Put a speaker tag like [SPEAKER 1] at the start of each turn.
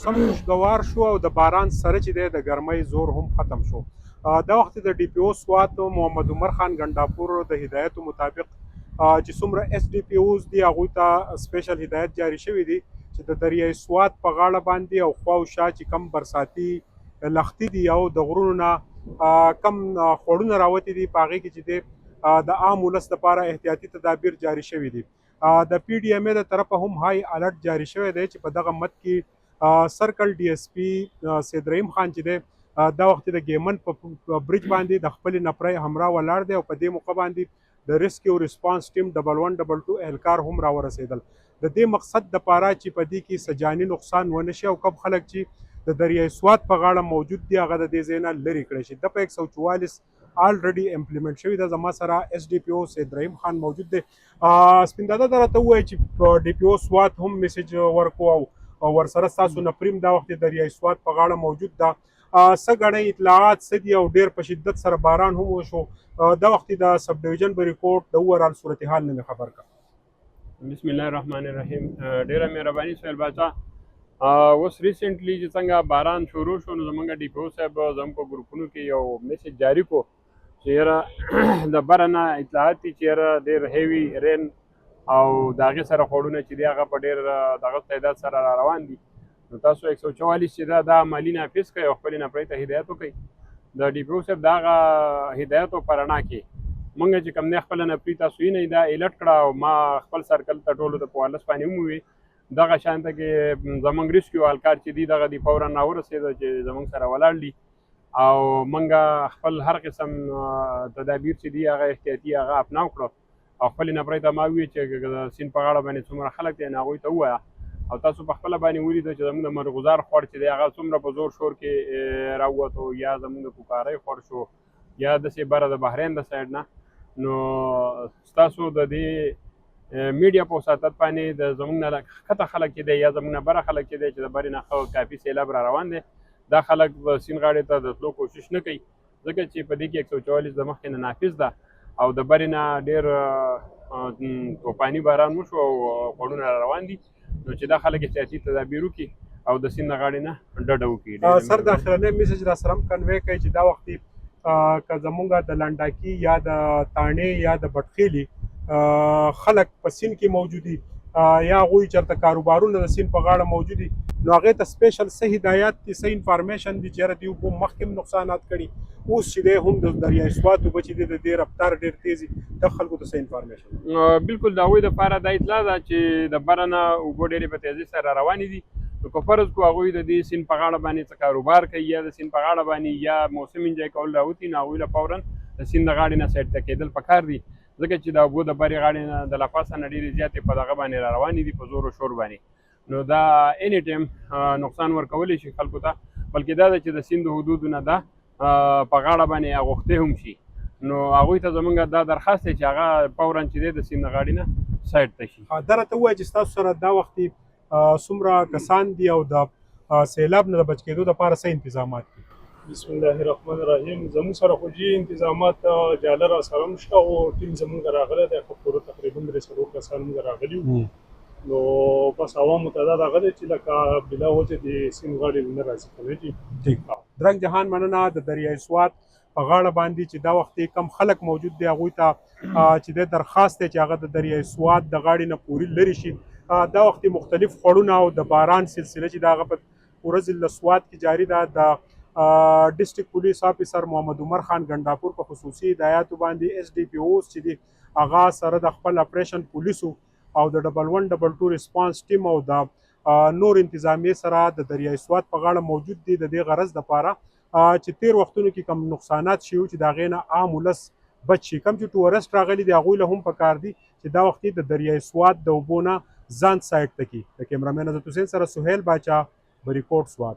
[SPEAKER 1] موسم خوشګوار شو او د باران سره چې دی د ګرمۍ زور هم ختم شو. دا وخت د ډي پی او سوات محمد عمر خان ګنډاپور د هدایتو مطابق چې څومره اس ډي پی اوز دي هغوی ته سپیشل هدایت جاري شوی دی چې د دریای سوات په غاړه باندې او خوا او شا چې کم برساتي لښتي دي او د غرونو نه کم خوړونه راوتي دي په هغې کې چې دی د عام ولس لپاره احتیاطي تدابیر جاري شوي دي. د پی ډي ایم ای د طرفه هم های الرټ جاري شوی دی چې په دغه مد کې سرکل ډي اس پي سید رحیم خان چې دی دا وخت د ګیمن په برج باندې د خپلې نفرۍ همراه ولاړ دی او په دې موقع باندې د ریسکیو ریسپانس ټیم 1122 اهلکار هم راورسېدل د دې مقصد دپاره چې په دې کې څه جاني نقصان ونه شي او کم خلک چې د دریای سوات په غاړه موجود دي هغه د دې ځای نه لرې کړی شي. د په 144 آلریډي امپلیمنټ شوي ده. زما سره اس ډي پی او سید رحیم خان موجود دی. سپین دادا دا راته ووایي چې په ډي پی او سوات هم میسج ورکو او ورسره ستاسو نفریم دا وخت د دریای سوات په غاړه موجود ده. څه ګڼئ اطلاعات څه دي او ډېر په شدت سره باران هم وشو. دا وخت د سب ډویژن بریکوټ د اوورال صورتحال نه مې خبر کړه.
[SPEAKER 2] بسم الله الرحمن الرحیم. ډېره مهرباني سهیل باچا. اوس ریسنټلی چې څنګه باران شروع شو نو زمونږ ډي پی او صاحب زموږ په ګروپونو کې یو میسج جاري کو چې یاره د بره نه اطلاعات دي چې یاره ډېر هیوي رین او د هغې سره خوړونه چې دي هغه په ډېر دغه تعداد سره را روان دي. نو تاسو 144 چې دا عملي نافظ کړئ او خپلې نفرۍ ته هدایت وکړئ. د ډي پي او صاحب د هغه هدایتو په رڼا کې مونږ چې کوم دی خپله نفري تاسو وینئ دا الرټ کړه او ما خپل سرکل ته ټولو ته په ولس باندې هم وویل دغه شانته کې زمونږ ریسکیو هلکار چې دي دغه دي فورا راورسېده چې زمونږ سره ولاړ دي او مونږ خپل هر قسم تدابیر چې دي هغه احتیاطي هغه اپناو کړو او خپلې نفرۍ ته ما وویل چې د سیند په غاړه باندې څومره خلک دي نو هغوی ته ووایه او تاسو په خپله باندې ولیده چې زموږ د مرغوزار خوړ چې دی هغه څومره په زور شور کې راووتو یا زموږ د کوکارۍ خوړ شو یا داسې بره د بحرین د سایډ نه نو ستاسو د دې میډیا په وساطت باندې د زموږ نه ښکته خلک چې دی یا زموږ نه بره خلک چې دی چې د برې نه کافي سیلاب را روان دی دا خلک د سیند غاړې ته د تلو کوشش نه کوي ځکه چې په دې کې 144 د مخکې نه نافظ ده او د برې نه ډېر طوفاني باران وشو او خوړونه را روان دي نو چې دا خلک احتیاطي تدابیر وکړي او د سیند غاړې نه ډډه وکړي.
[SPEAKER 1] سر د اخرنی میسج را سره هم کنوی کوي چې دا وخت که زمونږ د لنډاکي یا د تاڼې یا د بټخیلي خلک په سیند کې موجودي یا هغوی چېرته کاروبارونه د سیند په غاړه موجودي نو هغې ته سپیشل څه هدایات دي څه انفارمیشن دي چې یاره دوی اوبو مخکې هم نقصانات کړي اوس چې دی هم د دریای سوات اوبه چې دی د دې رفتار ډېر تیز دي د خلکو ته څه انفارمیشن
[SPEAKER 2] بالکل د هغوی دپاره دا اطلاع ده چې د بره نه اوبه ډېرې په تیزۍ سره روانې دي نو که فرض کړو هغوی د دې سیند په غاړه باندې څه کاروبار کوي یا د سیند په غاړه باندې یا موسم انجوی کول راوتي نو هغوی له فورا د سیند د غاړې نه سایډ ته کېدل پکار دي ځکه چې د اوبو د برې غاړې نه د لپاسه نه ډېرې زیاتې په دغه باندې را روانې دي په زور و شور باندې نو دا اني ټایم نقصان ورکولی شي خلکو ته بلکې دا ده چې د سیند حدودو نه دا په غاړه باندې اغوښتې هم شي نو هغوی ته زمونږ دا درخواست دی چې هغه فورا چې دی د سیند د غاړې نه سایډ ته شي.
[SPEAKER 1] دا راته ووایه چې ستاسو سره دا وخت څومره کسان دي او د سیلاب نه د بچ کېدو دپاره څه انتظامات دي؟
[SPEAKER 3] بسم الله الرحمن الرحیم. زموږ سره خو جي انتظامات جاله را سره هم شته او ټیم زموږ راغلی دی خو پوره تقریبا 300 کسان موږ راغلي وو نو بس عوامو ته دا دغه دی چې لکه بلا وجه د سیند غاړې نه راځي کنه جي.
[SPEAKER 1] ټیک درنګ جهان مننه. د دریای سوات په غاړه باندې چې دا وخت کم خلک موجود دی هغوی ته چې د درخواست دی چې هغه د دریای سوات د غاړې نه پورې لرې شي. دا وخت مختلف خوړونه او د باران سلسله چې د هغه په پوره ضلع سوات کې جاري ده د ډسټرکټ پولیس افیسر محمد عمر خان ګنډاپور په خصوصي هدایاتو باندې اس ډي پی اوز چې دي هغه سره د خپل اپریشن پولیسو او د 1122 ریسپانس ټیم او د نور انتظامیې سره د دریای سوات په غاړه موجود دي د دې غرض دپاره چې تیر وختونو کې کم نقصانات شي چې د هغې نه عام ولس بچ شي. کم چې ټورسټ راغلي دي هغوی له هم پکار دي چې دا وخت د دریای سوات د اوبو نه ځان سایډ ته کړي. د کیمرامین عزت حسین سره سهیل باچا بریکوټ سوات.